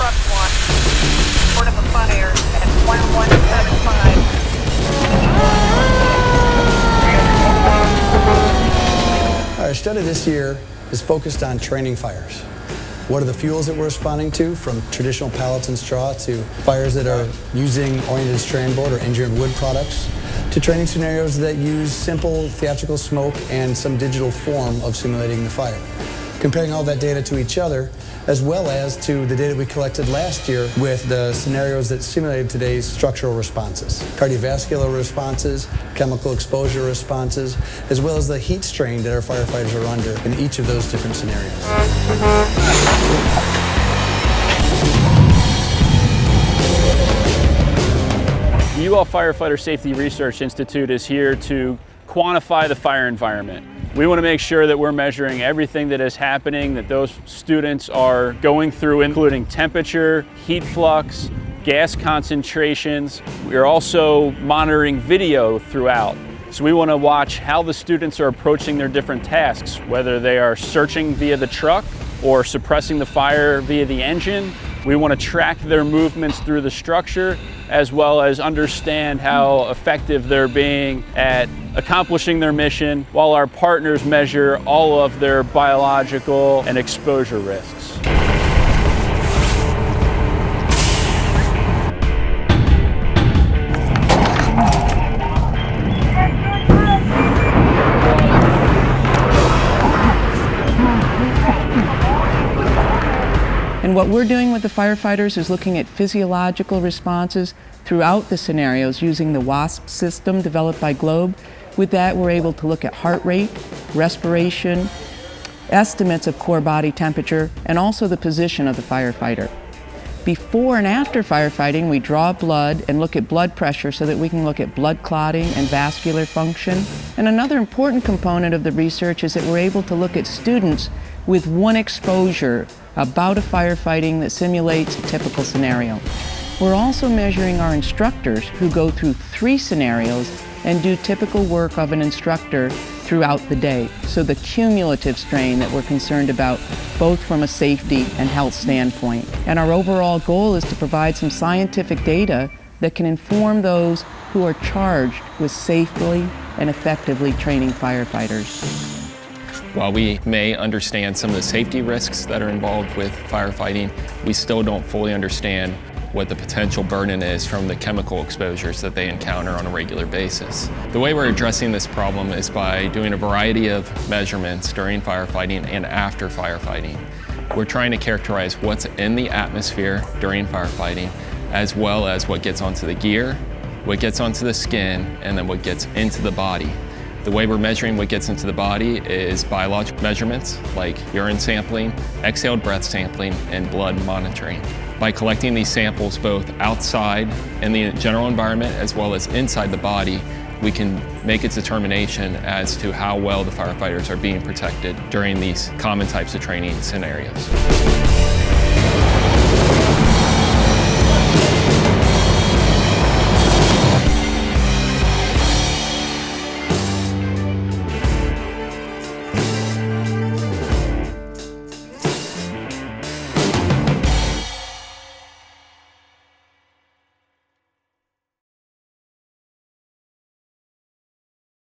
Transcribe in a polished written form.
truck 1, report of a fire at 1175. Our study this year is focused on training fires. What are the fuels that we're responding to, from traditional pallets and straw to fires that are using oriented strand board or engineered wood products, to training scenarios that use simple theatrical smoke and some digital form of simulating the fire. Comparing all that data to each other, as well as to the data we collected last year with the scenarios that simulated today's structural responses, cardiovascular responses, chemical exposure responses, as well as the heat strain that our firefighters are under in each of those different scenarios. The UL Firefighter Safety Research Institute is here to quantify the fire environment. We want to make sure that we're measuring everything that is happening, that those students are going through, including temperature, heat flux, gas concentrations. We are also monitoring video throughout. So we want to watch how the students are approaching their different tasks, whether they are searching via the truck or suppressing the fire via the engine. We want to track their movements through the structure, as well as understand how effective they're being at accomplishing their mission, while our partners measure all of their biological and exposure risks. And what we're doing with the firefighters is looking at physiological responses throughout the scenarios using the WASP system developed by Globe. With that, we're able to look at heart rate, respiration, estimates of core body temperature, and also the position of the firefighter. Before and after firefighting, we draw blood and look at blood pressure so that we can look at blood clotting and vascular function. And another important component of the research is that we're able to look at students with one exposure about a firefighting that simulates a typical scenario. We're also measuring our instructors who go through 3 scenarios and do typical work of an instructor throughout the day. So the cumulative strain that we're concerned about, both from a safety and health standpoint. And our overall goal is to provide some scientific data that can inform those who are charged with safely and effectively training firefighters. While we may understand some of the safety risks that are involved with firefighting, we still don't fully understand what the potential burden is from the chemical exposures that they encounter on a regular basis. The way we're addressing this problem is by doing a variety of measurements during firefighting and after firefighting. We're trying to characterize what's in the atmosphere during firefighting, as well as what gets onto the gear, what gets onto the skin, and then what gets into the body. The way we're measuring what gets into the body is biological measurements like urine sampling, exhaled breath sampling, and blood monitoring. By collecting these samples both outside in the general environment as well as inside the body, we can make a determination as to how well the firefighters are being protected during these common types of training scenarios.